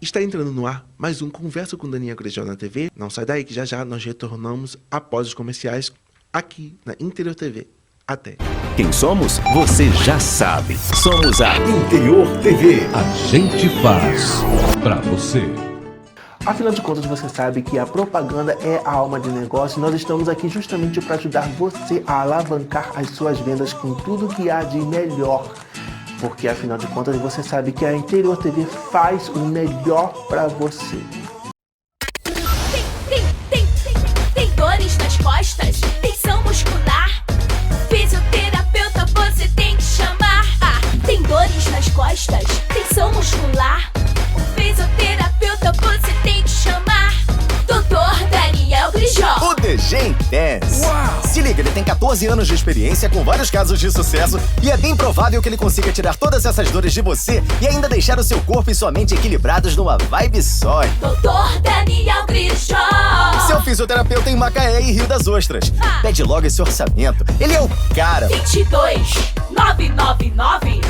Está entrando no ar mais um Conversa com Daniel Grijó na TV. Não sai daí que já já nós retornamos após os comerciais aqui na Interior TV. Até. Quem somos? Você já sabe. Somos a Interior TV. A gente faz pra você. Afinal de contas, você sabe que a propaganda é a alma de negócio. Nós estamos aqui justamente para ajudar você a alavancar as suas vendas com tudo que há de melhor. Porque, afinal de contas, você sabe que a Interior TV faz o melhor para você. Tem dores nas costas, tensão muscular. Fisioterapeuta você tem que chamar. Tem dores nas costas, tensão muscular. O fisioterapeuta você tem que chamar. Dr. Daniel Grijó. O DG Intense. Se liga, ele tem 14 anos de experiência com vários casos de sucesso e é bem provável que ele consiga tirar todas essas dores de você e ainda deixar o seu corpo e sua mente equilibrados numa vibe só. Dr. Daniel Grijó. Seu fisioterapeuta em Macaé e Rio das Ostras. Pede logo esse orçamento. Ele é o cara. 22 999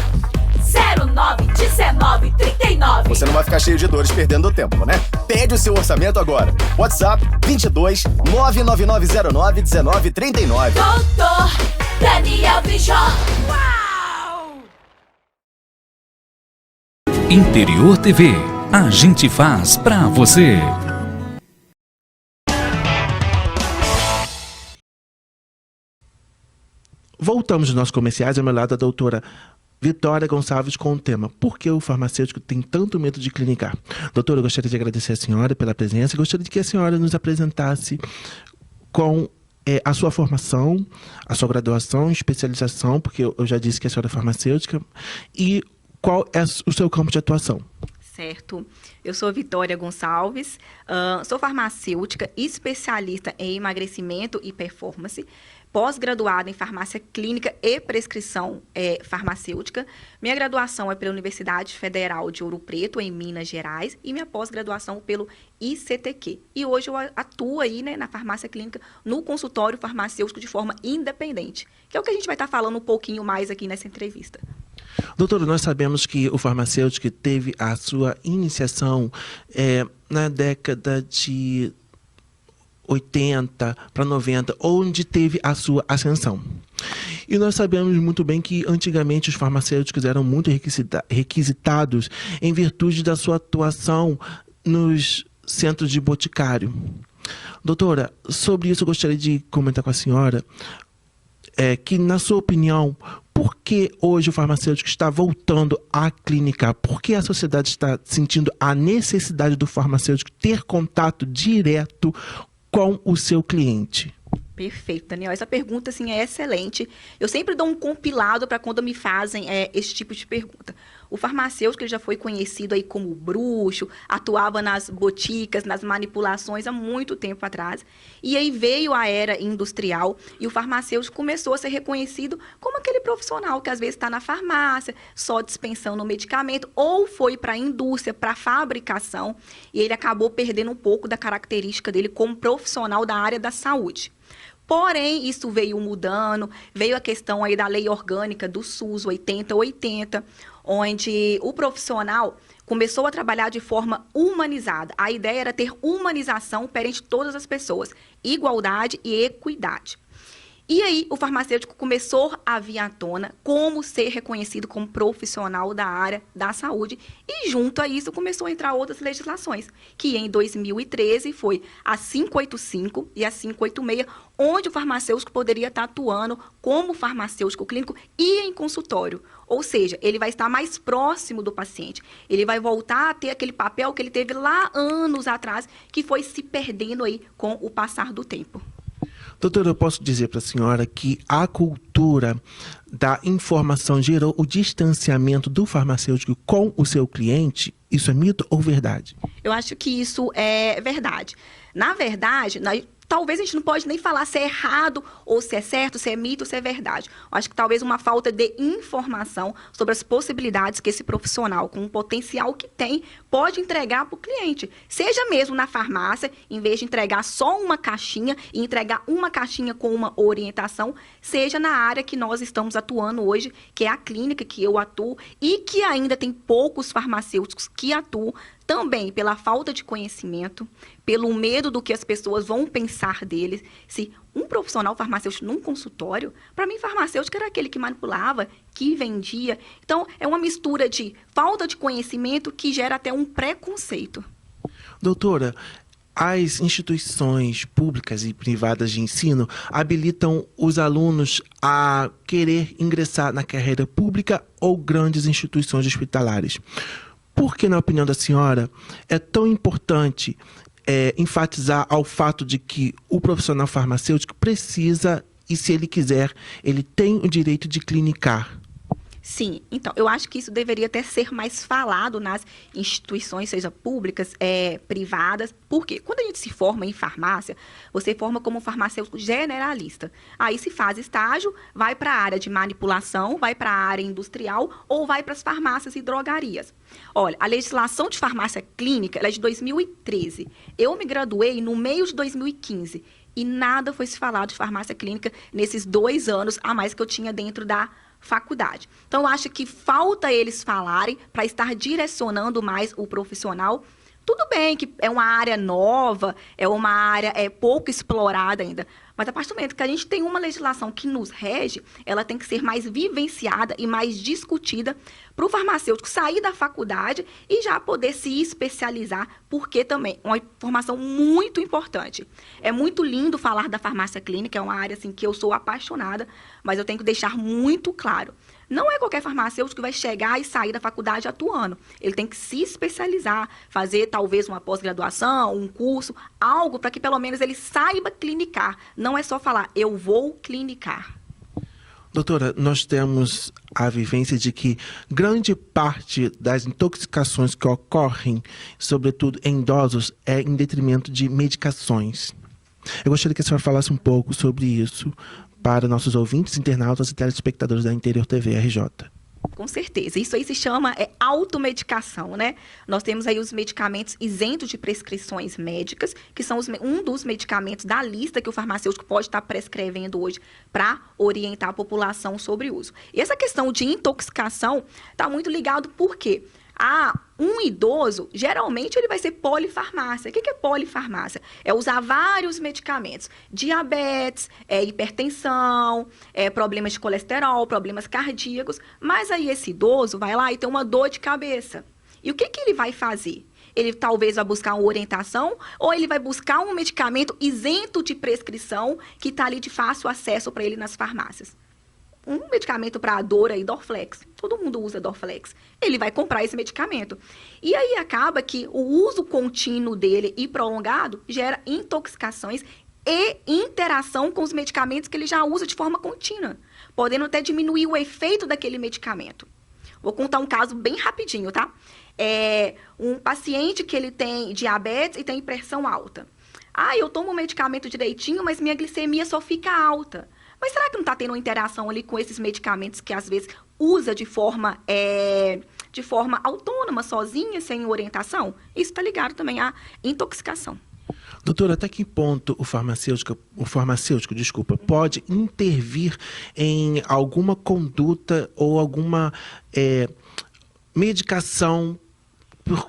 09 19 39. Você não vai ficar cheio de dores perdendo tempo, né? Pede o seu orçamento agora. WhatsApp 22 99909 19 39. Dr. Daniel Grijó. Uau! Interior TV. A gente faz pra você. Voltamos nos nossos comerciais. Ao meu lado a doutora Vitória Gonçalves com o tema Por que o farmacêutico tem tanto medo de clinicar? Doutora, eu gostaria de agradecer a senhora pela presença e gostaria de que a senhora nos apresentasse com a sua formação, a sua graduação, especialização, porque eu já disse que a senhora é farmacêutica, e qual é o seu campo de atuação. Certo. Eu sou Vitória Gonçalves, sou farmacêutica, especialista em emagrecimento e performance, pós-graduada em farmácia clínica e prescrição farmacêutica. Minha graduação é pela Universidade Federal de Ouro Preto, em Minas Gerais, e minha pós-graduação pelo ICTQ. E hoje eu atuo aí, né, na farmácia clínica, no consultório farmacêutico de forma independente, que é o que a gente vai estar falando um pouquinho mais aqui nessa entrevista. Doutora, nós sabemos que o farmacêutico teve a sua iniciação na década de 80 para 90, onde teve a sua ascensão. E nós sabemos muito bem que antigamente os farmacêuticos eram muito requisitados em virtude da sua atuação nos centros de boticário. Doutora, sobre isso eu gostaria de comentar com a senhora que, na sua opinião, por que hoje o farmacêutico está voltando a clinicar? Por que a sociedade está sentindo a necessidade do farmacêutico ter contato direto com o seu cliente? Perfeito, Daniel. Essa pergunta, assim, é excelente. Eu sempre dou um compilado para quando me fazem esse tipo de pergunta. O farmacêutico ele já foi conhecido aí como bruxo, atuava nas boticas, nas manipulações há muito tempo atrás. E aí veio a era industrial e o farmacêutico começou a ser reconhecido como aquele profissional que às vezes está na farmácia, só dispensando o medicamento, ou foi para a indústria, para a fabricação, e ele acabou perdendo um pouco da característica dele como profissional da área da saúde. Porém, isso veio mudando, veio a questão aí da lei orgânica do SUS 8080, onde o profissional começou a trabalhar de forma humanizada. A ideia era ter humanização perante todas as pessoas, igualdade e equidade. E aí, o farmacêutico começou a vir à tona como ser reconhecido como profissional da área da saúde. E junto a isso, começou a entrar outras legislações, que em 2013 foi a 585 e a 586, onde o farmacêutico poderia estar atuando como farmacêutico clínico e em consultório. Ou seja, ele vai estar mais próximo do paciente. Ele vai voltar a ter aquele papel que ele teve lá anos atrás, que foi se perdendo aí com o passar do tempo. Doutora, eu posso dizer para a senhora que a cultura da informação gerou o distanciamento do farmacêutico com o seu cliente? Isso é mito ou verdade? Eu acho que isso é verdade. Na verdade, talvez a gente não pode nem falar se é errado ou se é certo, se é mito ou se é verdade. Eu acho que talvez uma falta de informação sobre as possibilidades que esse profissional, com o potencial que tem, pode entregar para o cliente. Seja mesmo na farmácia, em vez de entregar só uma caixinha e entregar uma caixinha com uma orientação, seja na área que nós estamos atuando hoje, que é a clínica que eu atuo e que ainda tem poucos farmacêuticos que atuam, também pela falta de conhecimento, pelo medo do que as pessoas vão pensar deles. Se um profissional farmacêutico num consultório, para mim, farmacêutico era aquele que manipulava, que vendia. Então, é uma mistura de falta de conhecimento que gera até um preconceito. Doutora, as instituições públicas e privadas de ensino habilitam os alunos a querer ingressar na carreira pública ou grandes instituições hospitalares. Por que, na opinião da senhora, é tão importante enfatizar ao fato de que o profissional farmacêutico precisa, e se ele quiser, ele tem o direito de clinicar? Sim, então, eu acho que isso deveria até ser mais falado nas instituições, seja públicas, privadas, porque quando a gente se forma em farmácia, você forma como farmacêutico generalista. Aí se faz estágio, vai para a área de manipulação, vai para a área industrial ou vai para as farmácias e drogarias. Olha, a legislação de farmácia clínica ela é de 2013. Eu me graduei no meio de 2015 e nada foi se falado de farmácia clínica nesses 2 anos a mais que eu tinha dentro da faculdade. Então, eu acho que falta eles falarem para estar direcionando mais o profissional. Tudo bem que é uma área nova, é uma área pouco explorada ainda, mas a partir do momento que a gente tem uma legislação que nos rege, ela tem que ser mais vivenciada e mais discutida para o farmacêutico sair da faculdade e já poder se especializar, porque também é uma informação muito importante. É muito lindo falar da farmácia clínica, é uma área assim, que eu sou apaixonada, mas eu tenho que deixar muito claro. Não é qualquer farmacêutico que vai chegar e sair da faculdade atuando. Ele tem que se especializar, fazer talvez uma pós-graduação, um curso, algo para que pelo menos ele saiba clinicar. Não é só falar, eu vou clinicar. Doutora, nós temos a vivência de que grande parte das intoxicações que ocorrem, sobretudo em idosos, é em detrimento de medicações. Eu gostaria que a senhora falasse um pouco sobre isso para nossos ouvintes, internautas e telespectadores da Interior TV RJ. Com certeza. Isso aí se chama automedicação, né? Nós temos aí os medicamentos isentos de prescrições médicas, que são um dos medicamentos da lista que o farmacêutico pode estar prescrevendo hoje para orientar a população sobre o uso. E essa questão de intoxicação está muito ligado por quê? Um idoso, geralmente, ele vai ser polifarmácia. O que é polifarmácia? É usar vários medicamentos. Diabetes, hipertensão, problemas de colesterol, problemas cardíacos. Mas aí esse idoso vai lá e tem uma dor de cabeça. E o que ele vai fazer? Ele talvez vai buscar uma orientação ou ele vai buscar um medicamento isento de prescrição que está ali de fácil acesso para ele nas farmácias. Um medicamento para a dor aí, Dorflex. Todo mundo usa Dorflex. Ele vai comprar esse medicamento. E aí acaba que o uso contínuo dele e prolongado gera intoxicações e interação com os medicamentos que ele já usa de forma contínua, podendo até diminuir o efeito daquele medicamento. Vou contar um caso bem rapidinho, tá? Um paciente que ele tem diabetes e tem pressão alta. Eu tomo o medicamento direitinho, mas minha glicemia só fica alta. Mas será que não está tendo uma interação ali com esses medicamentos que às vezes usa de forma autônoma, sozinha, sem orientação? Isso está ligado também à intoxicação. Doutora, até que ponto o farmacêutico, pode intervir em alguma conduta ou alguma medicação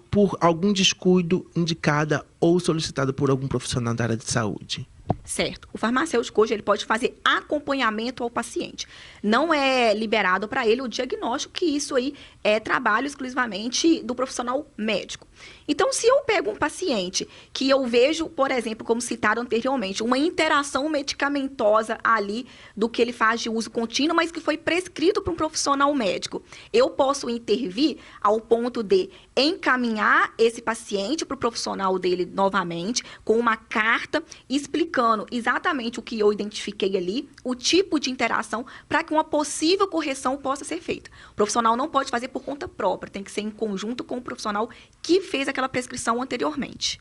por algum descuido indicada ou solicitada por algum profissional da área de saúde? Certo. O farmacêutico hoje ele pode fazer acompanhamento ao paciente. Não é liberado para ele o diagnóstico, que isso aí é trabalho exclusivamente do profissional médico. Então, se eu pego um paciente que eu vejo, por exemplo, como citado anteriormente, uma interação medicamentosa ali do que ele faz de uso contínuo, mas que foi prescrito por um profissional médico, eu posso intervir ao ponto de encaminhar esse paciente para o profissional dele novamente, com uma carta explicando exatamente o que eu identifiquei ali, o tipo de interação, para que uma possível correção possa ser feita. O profissional não pode fazer por conta própria, tem que ser em conjunto com o profissional que fez aquela prescrição anteriormente.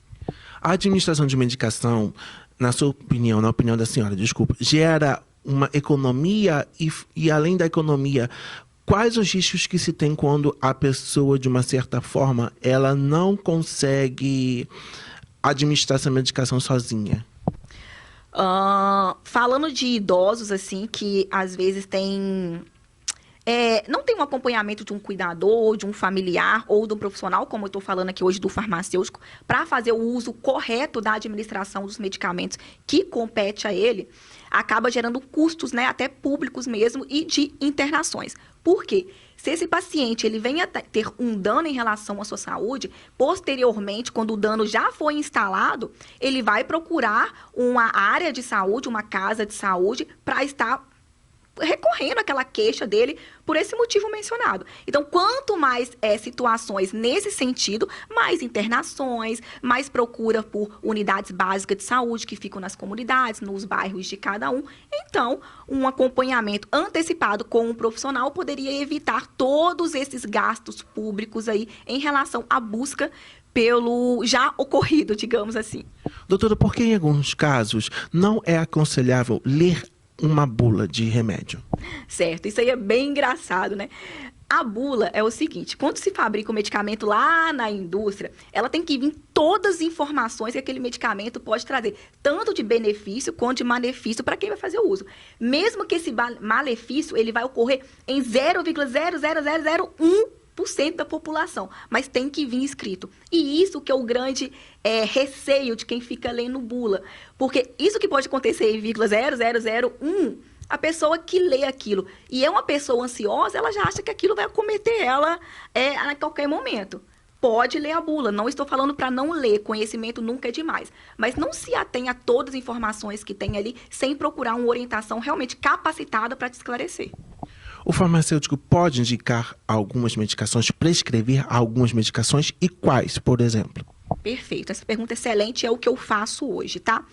A administração de medicação, na sua opinião, na opinião da senhora, gera uma economia e além da economia, quais os riscos que se tem quando a pessoa, de uma certa forma, ela não consegue administrar essa medicação sozinha? Falando de idosos, assim, que às vezes têm não tem um acompanhamento de um cuidador, de um familiar ou de um profissional, como eu estou falando aqui hoje do farmacêutico, para fazer o uso correto da administração dos medicamentos que compete a ele, acaba gerando custos, né, até públicos mesmo, e de internações. Por quê? Se esse paciente ele venha ter um dano em relação à sua saúde, posteriormente, quando o dano já foi instalado, ele vai procurar uma área de saúde, uma casa de saúde, para estar recorrendo àquela queixa dele por esse motivo mencionado. Então, quanto mais situações nesse sentido, mais internações, mais procura por unidades básicas de saúde que ficam nas comunidades, nos bairros de cada um. Então, um acompanhamento antecipado com um profissional poderia evitar todos esses gastos públicos aí em relação à busca pelo já ocorrido, digamos assim. Doutora, por que em alguns casos não é aconselhável ler uma bula de remédio? Certo, isso aí é bem engraçado, né? A bula é o seguinte, quando se fabrica o medicamento lá na indústria, ela tem que vir todas as informações que aquele medicamento pode trazer, tanto de benefício quanto de malefício para quem vai fazer o uso. Mesmo que esse malefício ele vai ocorrer em 0,00001% da população, mas tem que vir escrito. E isso que é o grande receio de quem fica lendo bula, porque isso que pode acontecer em 0,0001, a pessoa que lê aquilo e é uma pessoa ansiosa, ela já acha que aquilo vai acometer ela a qualquer momento. Pode ler a bula, não estou falando para não ler, conhecimento nunca é demais, mas não se atém a todas as informações que tem ali sem procurar uma orientação realmente capacitada para te esclarecer. O farmacêutico pode indicar algumas medicações, prescrever algumas medicações e quais, por exemplo? Perfeito, essa pergunta é excelente, é o que eu faço hoje, tá?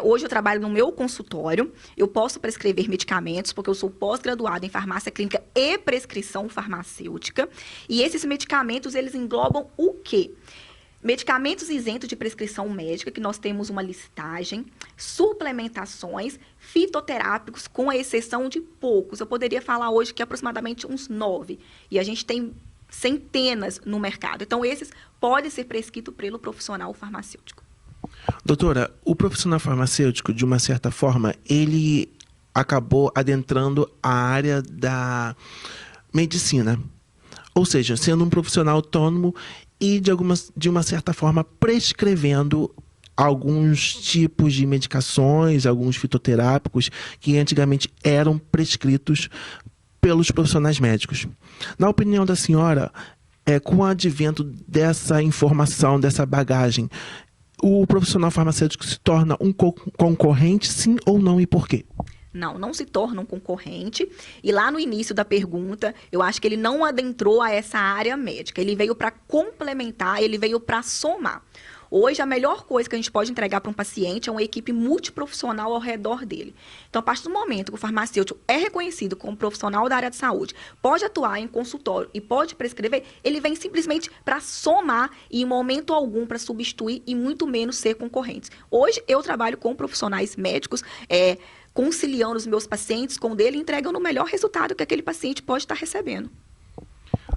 Hoje eu trabalho no meu consultório, eu posso prescrever medicamentos, porque eu sou pós-graduada em farmácia clínica e prescrição farmacêutica, e esses medicamentos, eles englobam o quê? Medicamentos isentos de prescrição médica, que nós temos uma listagem, suplementações, fitoterápicos, com a exceção de poucos. Eu poderia falar hoje que aproximadamente uns 9, e a gente tem centenas no mercado. Então, esses podem ser prescritos pelo profissional farmacêutico. Doutora, o profissional farmacêutico, de uma certa forma, ele acabou adentrando a área da medicina. Ou seja, sendo um profissional autônomo e, de uma certa forma, prescrevendo alguns tipos de medicações, alguns fitoterápicos que antigamente eram prescritos pelos profissionais médicos. Na opinião da senhora, com o advento dessa informação, dessa bagagem, o profissional farmacêutico se torna um concorrente, sim ou não, e por quê? Não se torna um concorrente. E lá no início da pergunta, eu acho que ele não adentrou a essa área médica. Ele veio para complementar, ele veio para somar. Hoje, a melhor coisa que a gente pode entregar para um paciente é uma equipe multiprofissional ao redor dele. Então, a partir do momento que o farmacêutico é reconhecido como profissional da área de saúde, pode atuar em consultório e pode prescrever, ele vem simplesmente para somar e, em momento algum, para substituir e muito menos ser concorrentes. Hoje, eu trabalho com profissionais médicos, conciliando os meus pacientes com o dele, entregando o melhor resultado que aquele paciente pode estar recebendo.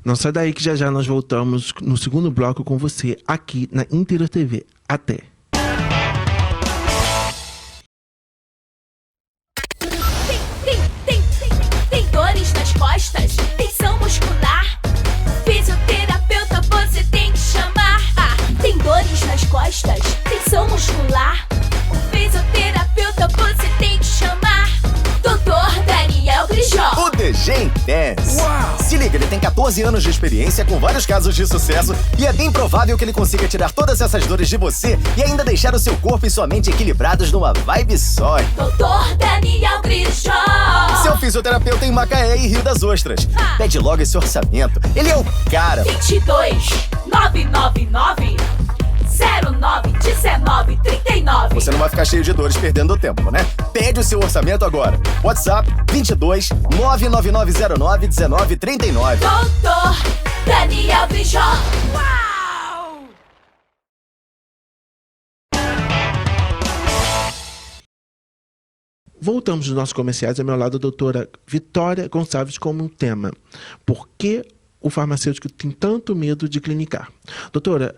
Não sai daí que já nós voltamos no segundo bloco com você aqui na Interior TV. Até! Tem dores nas costas, tensão muscular, fisioterapeuta você tem que chamar. Tem dores nas costas, tensão muscular, fisioterapeuta você tem que chamar. Dr. Daniel Grijó. O DG Intense. Se liga, ele tem 14 anos de experiência com vários casos de sucesso e é bem provável que ele consiga tirar todas essas dores de você e ainda deixar o seu corpo e sua mente equilibrados numa vibe só. Dr. Daniel Grijó. Seu fisioterapeuta em Macaé e Rio das Ostras. Pede logo esse orçamento. Ele é o cara. 22 999 09 19 39. Você não vai ficar cheio de dores perdendo tempo, né? Pede o seu orçamento agora. WhatsApp 22 99909 1939. Dr. Daniel Grijó. Uau! Voltamos dos nossos comerciais. Ao meu lado, a doutora Vitória Gonçalves, como um tema. Por que o farmacêutico tem tanto medo de clinicar? Doutora,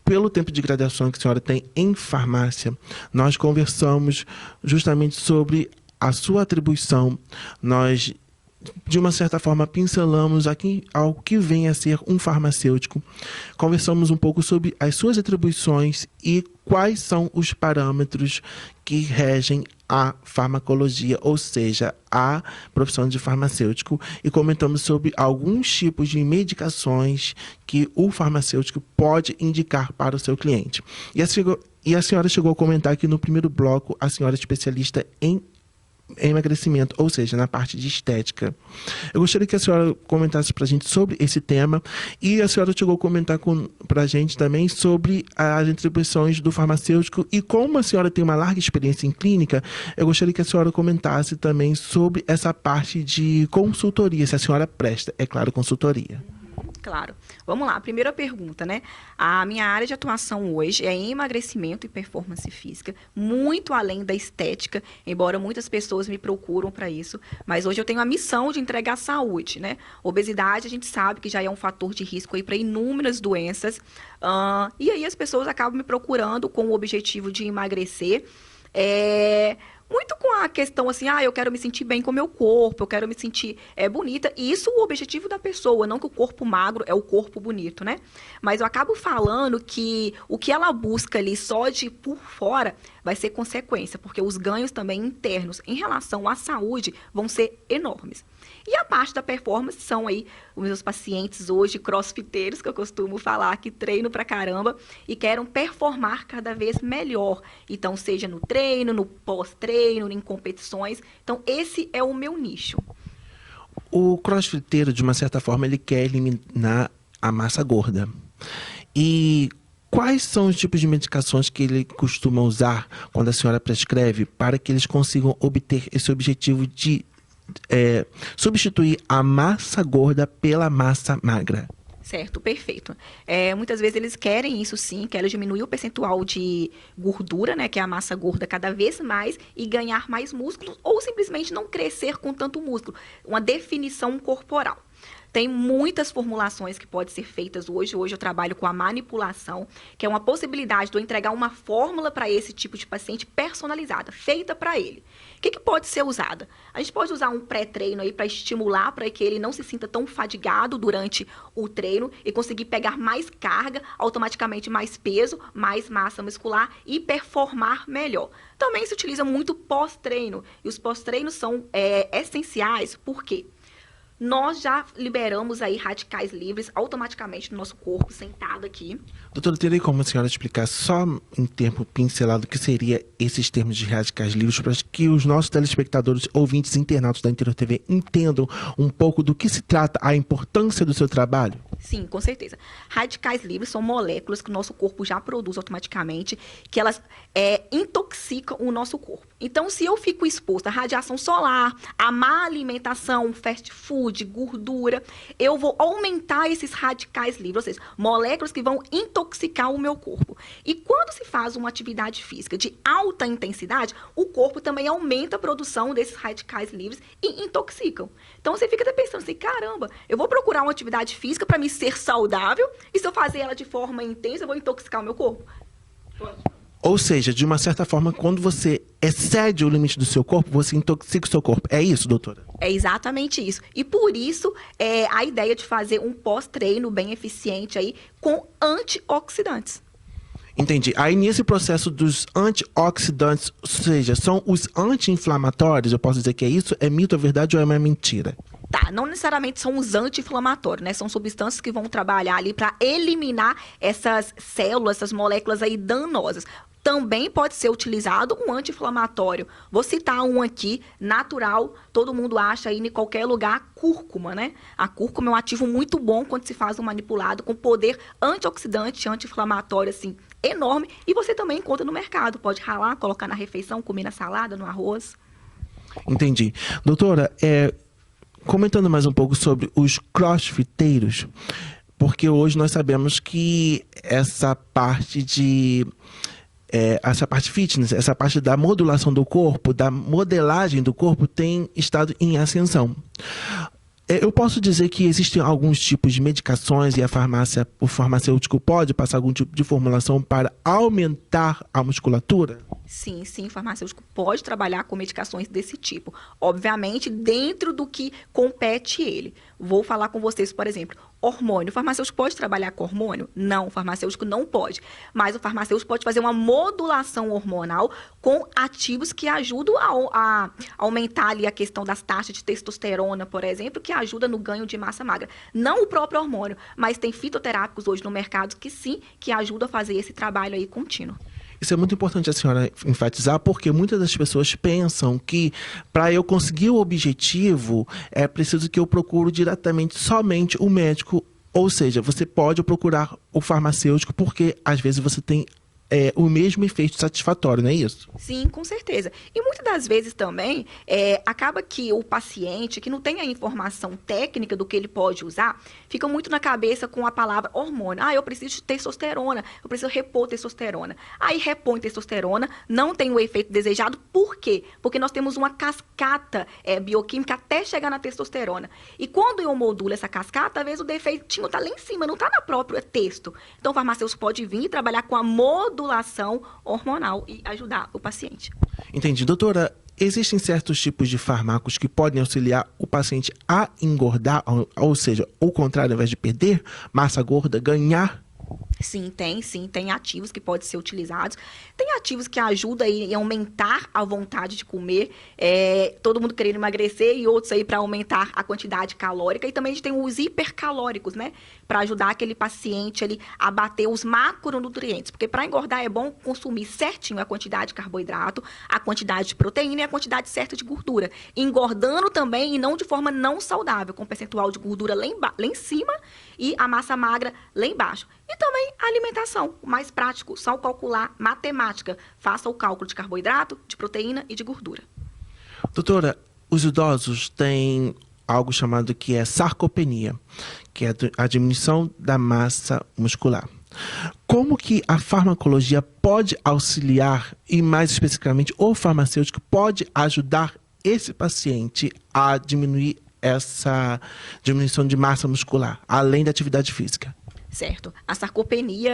pelo tempo de graduação que a senhora tem em farmácia, nós conversamos justamente sobre a sua atribuição. Nós de uma certa forma, pincelamos aqui ao que vem a ser um farmacêutico. Conversamos um pouco sobre as suas atribuições e quais são os parâmetros que regem a farmacologia, ou seja, a profissão de farmacêutico, e comentamos sobre alguns tipos de medicações que o farmacêutico pode indicar para o seu cliente. E a senhora chegou a comentar que no primeiro bloco a senhora é especialista em emagrecimento, ou seja, na parte de estética. Eu gostaria que a senhora comentasse para a gente sobre esse tema, e a senhora chegou a comentar para a gente também sobre as atribuições do farmacêutico, e como a senhora tem uma larga experiência em clínica, eu gostaria que a senhora comentasse também sobre essa parte de consultoria, se a senhora presta, é claro, consultoria. Claro. Vamos lá, primeira pergunta, né? A minha área de atuação hoje é em emagrecimento e performance física, muito além da estética, embora muitas pessoas me procuram para isso, mas hoje eu tenho a missão de entregar saúde, né? Obesidade, a gente sabe que já é um fator de risco aí para inúmeras doenças, e aí as pessoas acabam me procurando com o objetivo de emagrecer, muito com a questão assim, eu quero me sentir bem com o meu corpo, eu quero me sentir bonita. E isso é o objetivo da pessoa, não que o corpo magro é o corpo bonito, né? Mas eu acabo falando que o que ela busca ali só de por fora vai ser consequência, porque os ganhos também internos em relação à saúde vão ser enormes. E a parte da performance são aí os meus pacientes hoje, crossfiteiros, que eu costumo falar, que treinam pra caramba e querem performar cada vez melhor. Então, seja no treino, no pós-treino, em competições. Então, esse é o meu nicho. O crossfiteiro, de uma certa forma, ele quer eliminar a massa gorda. E quais são os tipos de medicações que ele costuma usar quando a senhora prescreve para que eles consigam obter esse objetivo de substituir a massa gorda pela massa magra? Certo, perfeito. Muitas vezes eles querem isso sim, querem diminuir o percentual de gordura, né, que é a massa gorda cada vez mais, e ganhar mais músculos, ou simplesmente não crescer com tanto músculo, uma definição corporal. Tem muitas formulações que podem ser feitas hoje. Hoje eu trabalho com a manipulação, que é uma possibilidade de eu entregar uma fórmula para esse tipo de paciente personalizada, feita para ele. O que pode ser usada? A gente pode usar um pré-treino aí para estimular, para que ele não se sinta tão fadigado durante o treino e conseguir pegar mais carga, automaticamente mais peso, mais massa muscular e performar melhor. Também se utiliza muito pós-treino, e os pós-treinos são essenciais, por quê? Nós já liberamos aí radicais livres automaticamente no nosso corpo, sentado aqui. Doutora, teria como a senhora explicar só em termo pincelado o que seria esses termos de radicais livres para que os nossos telespectadores, ouvintes, internautas da Interior TV entendam um pouco do que se trata, a importância do seu trabalho? Sim, com certeza. Radicais livres são moléculas que o nosso corpo já produz automaticamente, que elas intoxicam o nosso corpo. Então, se eu fico exposta à radiação solar, à má alimentação, fast food, gordura, eu vou aumentar esses radicais livres, ou seja, moléculas que vão intoxicar o meu corpo. E quando se faz uma atividade física de alta intensidade, o corpo também aumenta a produção desses radicais livres e intoxicam. Então, você fica até pensando assim, caramba, eu vou procurar uma atividade física para me ser saudável, e se eu fazer ela de forma intensa, eu vou intoxicar o meu corpo. Ou seja, de uma certa forma, quando você excede o limite do seu corpo, você intoxica o seu corpo. É isso, doutora? É exatamente isso. E por isso, a ideia de fazer um pós-treino bem eficiente aí com antioxidantes. Entendi. Aí, nesse processo dos antioxidantes, ou seja, são os anti-inflamatórios, eu posso dizer que é isso? É mito, é verdade ou é uma mentira? Tá, não necessariamente são os anti-inflamatórios, né? São substâncias que vão trabalhar ali para eliminar essas células, essas moléculas aí danosas. Também pode ser utilizado um anti-inflamatório. Vou citar um aqui, natural, todo mundo acha aí em qualquer lugar, cúrcuma, né? A cúrcuma é um ativo muito bom quando se faz um manipulado, com poder antioxidante, anti-inflamatório, assim, enorme. E você também encontra no mercado. Pode ralar, colocar na refeição, comer na salada, no arroz. Entendi. Doutora, comentando mais um pouco sobre os crossfiteiros, porque hoje nós sabemos que essa parte fitness, essa parte da modulação do corpo, da modelagem do corpo, tem estado em ascensão. Eu posso dizer que existem alguns tipos de medicações e o farmacêutico pode passar algum tipo de formulação para aumentar a musculatura? Sim, sim, o farmacêutico pode trabalhar com medicações desse tipo. Obviamente, dentro do que compete ele. Vou falar com vocês, por exemplo, hormônio. O farmacêutico pode trabalhar com hormônio? Não, o farmacêutico não pode. Mas o farmacêutico pode fazer uma modulação hormonal com ativos que ajudam a aumentar ali a questão das taxas de testosterona, por exemplo, que ajuda no ganho de massa magra. Não o próprio hormônio, mas tem fitoterápicos hoje no mercado que sim, que ajudam a fazer esse trabalho aí contínuo. Isso é muito importante a senhora enfatizar, porque muitas das pessoas pensam que para eu conseguir o objetivo, é preciso que eu procure diretamente somente o médico. Ou seja, você pode procurar o farmacêutico, porque às vezes você tem o mesmo efeito satisfatório, não é isso? Sim, com certeza. E muitas das vezes também, acaba que o paciente que não tem a informação técnica do que ele pode usar, fica muito na cabeça com a palavra hormônio. Eu preciso de testosterona, eu preciso repor testosterona. Aí repõe testosterona, não tem o efeito desejado. Por quê? Porque nós temos uma cascata bioquímica até chegar na testosterona. E quando eu modulo essa cascata, às vezes o defeitinho está lá em cima, não está na própria texto. Então o farmacêutico pode vir e trabalhar com a modulação hormonal e ajudar o paciente. Entendi. Doutora, existem certos tipos de fármacos que podem auxiliar o paciente a engordar, ou seja, o contrário, ao invés de perder massa gorda, ganhar? Sim, tem ativos que podem ser utilizados. Tem ativos que ajudam aí a aumentar a vontade de comer, todo mundo querendo emagrecer e outros aí para aumentar a quantidade calórica. E também a gente tem os hipercalóricos, né? Para ajudar aquele paciente ali a bater os macronutrientes. Porque para engordar é bom consumir certinho a quantidade de carboidrato, a quantidade de proteína e a quantidade certa de gordura. Engordando também e não de forma não saudável, com percentual de gordura lá em cima e a massa magra lá embaixo. E também a alimentação, o mais prático, só calcular matemática. Faça o cálculo de carboidrato, de proteína e de gordura. Doutora, os idosos têm algo chamado que é sarcopenia, que é a diminuição da massa muscular. Como que a farmacologia pode auxiliar, e mais especificamente o farmacêutico pode ajudar esse paciente a diminuir essa diminuição de massa muscular, além da atividade física? Certo. A sarcopenia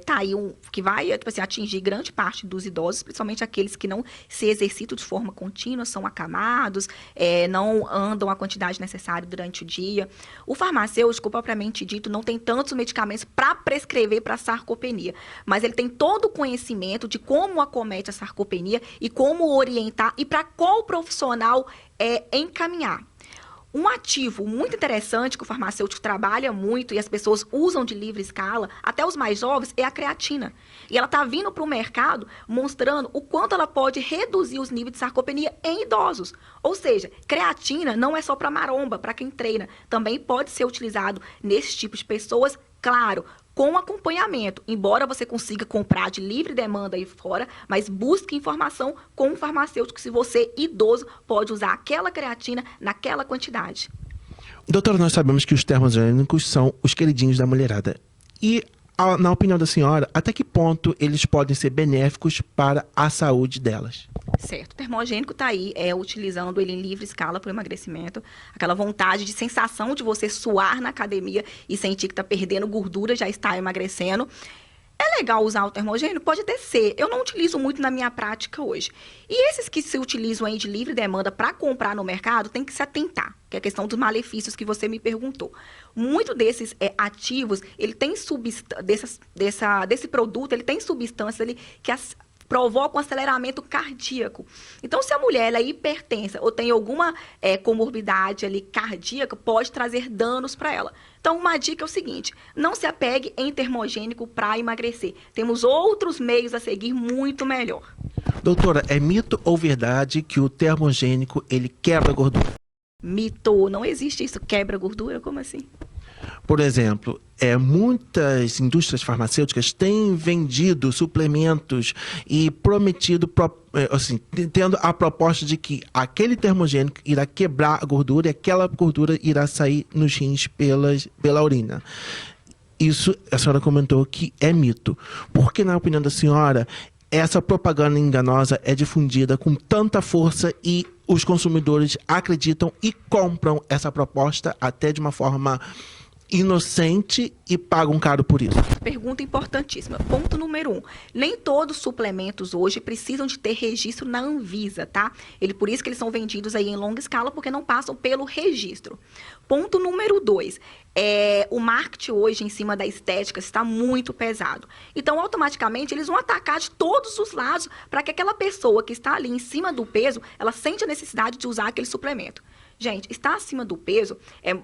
tá aí que vai atingir grande parte dos idosos, principalmente aqueles que não se exercitam de forma contínua, são acamados, não andam a quantidade necessária durante o dia. O farmacêutico, propriamente dito, não tem tantos medicamentos para prescrever para a sarcopenia, mas ele tem todo o conhecimento de como acomete a sarcopenia e como orientar e para qual profissional encaminhar. Um ativo muito interessante que o farmacêutico trabalha muito e as pessoas usam de livre escala, até os mais jovens, é a creatina. E ela está vindo para o mercado mostrando o quanto ela pode reduzir os níveis de sarcopenia em idosos. Ou seja, creatina não é só para maromba, para quem treina. Também pode ser utilizado nesse tipo de pessoas, claro, com acompanhamento, embora você consiga comprar de livre demanda aí fora, mas busque informação com um farmacêutico se você, idoso, pode usar aquela creatina naquela quantidade. Doutora, nós sabemos que os termogênicos são os queridinhos da mulherada. E, na opinião da senhora, até que ponto eles podem ser benéficos para a saúde delas? Certo. O termogênico está aí, utilizando ele em livre escala para o emagrecimento. Aquela vontade de sensação de você suar na academia e sentir que está perdendo gordura, já está emagrecendo. É legal usar o termogênico? Pode até ser. Eu não utilizo muito na minha prática hoje. E esses que se utilizam aí de livre demanda para comprar no mercado, tem que se atentar, que é a questão dos malefícios que você me perguntou. Muito desses ativos, ele tem desse produto, ele tem substâncias ali que provoca um aceleramento cardíaco. Então, se a mulher ela é hipertensa ou tem alguma comorbidade ali cardíaca, pode trazer danos para ela. Então, uma dica é o seguinte: não se apegue em termogênico para emagrecer. Temos outros meios a seguir muito melhor. Doutora, é mito ou verdade que o termogênico ele quebra a gordura? Mito, não existe isso, quebra gordura, como assim? Por exemplo, muitas indústrias farmacêuticas têm vendido suplementos e prometido, assim, tendo a proposta de que aquele termogênico irá quebrar a gordura e aquela gordura irá sair nos rins pela urina. Isso a senhora comentou que é mito. Porque, na opinião da senhora, essa propaganda enganosa é difundida com tanta força e os consumidores acreditam e compram essa proposta até de uma forma inocente e pagam caro por isso? Pergunta importantíssima. Ponto número 1. Nem todos os suplementos hoje precisam de ter registro na Anvisa, tá? Por isso que eles são vendidos aí em longa escala, porque não passam pelo registro. Ponto número 2. O marketing hoje em cima da estética está muito pesado. Então, automaticamente, eles vão atacar de todos os lados para que aquela pessoa que está ali em cima do peso, ela sente a necessidade de usar aquele suplemento. Gente, estar acima do peso,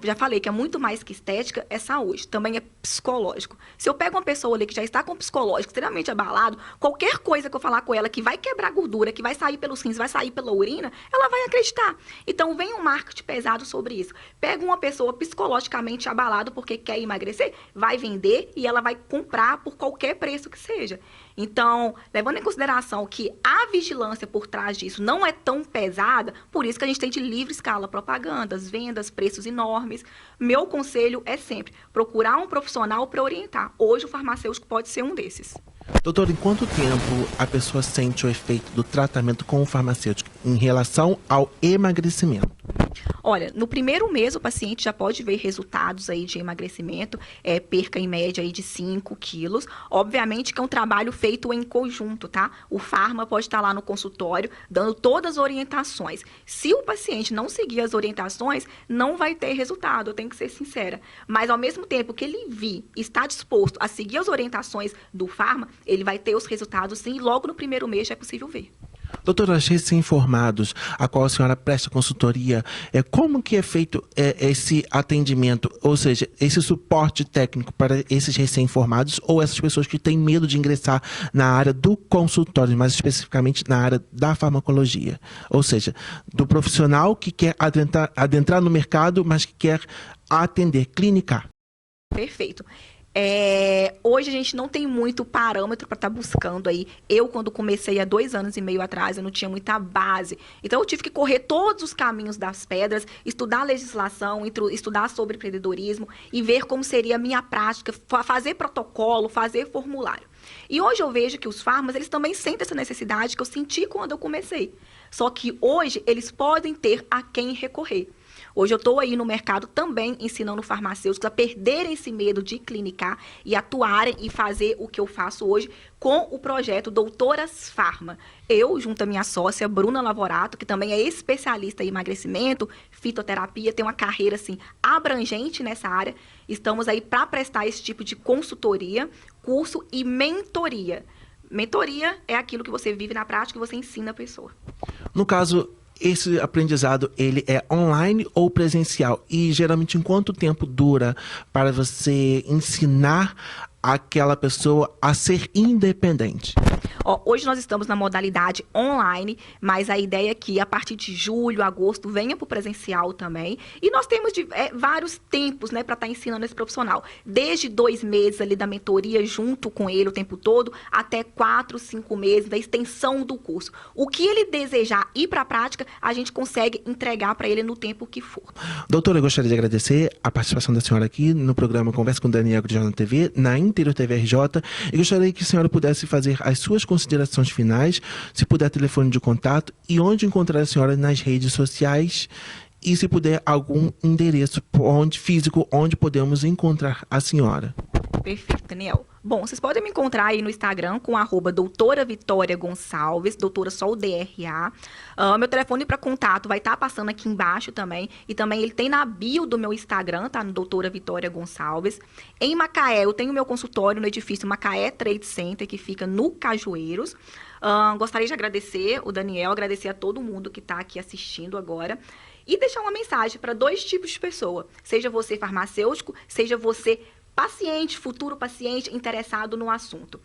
já falei que é muito mais que estética, é saúde, também é psicológico. Se eu pego uma pessoa ali que já está com o psicológico extremamente abalado, qualquer coisa que eu falar com ela que vai quebrar gordura, que vai sair pelos rins, vai sair pela urina, ela vai acreditar. Então, vem um marketing pesado sobre isso. Pega uma pessoa psicologicamente abalada porque quer emagrecer, vai vender e ela vai comprar por qualquer preço que seja. Então, levando em consideração que a vigilância por trás disso não é tão pesada, por isso que a gente tem de livre escala propagandas, vendas, preços enormes. Meu conselho é sempre procurar um profissional para orientar. Hoje o farmacêutico pode ser um desses. Doutor, em quanto tempo a pessoa sente o efeito do tratamento com o farmacêutico em relação ao emagrecimento? Olha, no primeiro mês o paciente já pode ver resultados aí de emagrecimento, perca em média aí de 5 quilos. Obviamente que é um trabalho feito em conjunto, tá? O farma pode estar lá no consultório dando todas as orientações. Se o paciente não seguir as orientações, não vai ter resultado, eu tenho que ser sincera. Mas ao mesmo tempo que ele está disposto a seguir as orientações do farma, ele vai ter os resultados sim, e logo no primeiro mês já é possível ver. Doutora, os recém-formados, a qual a senhora presta consultoria, como que é feito esse atendimento, ou seja, esse suporte técnico para esses recém-formados ou essas pessoas que têm medo de ingressar na área do consultório, mais especificamente na área da farmacologia, ou seja, do profissional que quer adentrar no mercado, mas que quer atender, clinicar? Perfeito. Hoje a gente não tem muito parâmetro para estar buscando aí. Eu, quando comecei há 2 anos e meio atrás, eu não tinha muita base. Então, eu tive que correr todos os caminhos das pedras, estudar legislação, estudar sobre empreendedorismo e ver como seria a minha prática, fazer protocolo, fazer formulário. E hoje eu vejo que os farmas, eles também sentem essa necessidade que eu senti quando eu comecei. Só que hoje eles podem ter a quem recorrer. Hoje eu estou aí no mercado também ensinando farmacêuticos a perderem esse medo de clinicar e atuarem e fazer o que eu faço hoje com o projeto Doutoras Farma. Eu, junto à minha sócia, Bruna Lavorato, que também é especialista em emagrecimento, fitoterapia, tem uma carreira assim abrangente nessa área, estamos aí para prestar esse tipo de consultoria, curso e mentoria. Mentoria é aquilo que você vive na prática e você ensina a pessoa. No caso, esse aprendizado, ele é online ou presencial? E geralmente em quanto tempo dura para você ensinar aquela pessoa a ser independente? Hoje nós estamos na modalidade online, mas a ideia é que a partir de julho, agosto, venha para o presencial também. E nós temos vários tempos, né, para estar ensinando esse profissional. Desde 2 meses ali da mentoria junto com ele o tempo todo, até 4, 5 meses da extensão do curso. O que ele desejar ir para a prática, a gente consegue entregar para ele no tempo que for. Doutora, eu gostaria de agradecer a participação da senhora aqui no programa Conversa com o Daniel de Jornal TV, na Interior TV RJ, e gostaria que a senhora pudesse fazer as suas considerações finais, se puder telefone de contato e onde encontrar a senhora nas redes sociais e se puder algum endereço físico onde podemos encontrar a senhora. Perfeito, Daniel. Bom, vocês podem me encontrar aí no Instagram com @doutora Vitória Gonçalves, doutora só o DRA. Meu telefone para contato vai estar passando aqui embaixo também. E também ele tem na bio do meu Instagram, tá? No doutora Vitória Gonçalves. Em Macaé, eu tenho meu consultório no edifício Macaé Trade Center, que fica no Cajueiros. Gostaria de agradecer o Daniel, agradecer a todo mundo que está aqui assistindo agora. E deixar uma mensagem para 2 tipos de pessoa. Seja você farmacêutico, seja você paciente, futuro paciente interessado no assunto.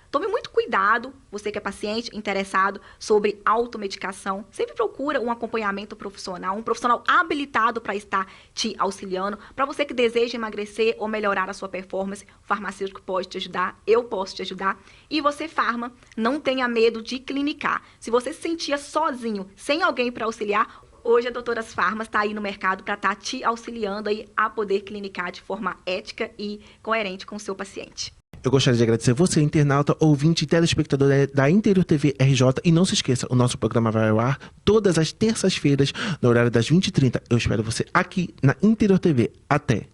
Tome muito cuidado, você que é paciente interessado sobre automedicação. Sempre procura um acompanhamento profissional, um profissional habilitado para estar te auxiliando. Para você que deseja emagrecer ou melhorar a sua performance, o farmacêutico pode te ajudar, eu posso te ajudar. E você, farma, não tenha medo de clinicar. Se você se sentia sozinho, sem alguém para auxiliar, hoje a Doutoras Farmas está aí no mercado para estar te auxiliando aí a poder clinicar de forma ética e coerente com o seu paciente. Eu gostaria de agradecer você, internauta, ouvinte e telespectador da Interior TV RJ. E não se esqueça, o nosso programa vai ao ar todas as terças-feiras, no horário das 20h30. Eu espero você aqui na Interior TV. Até!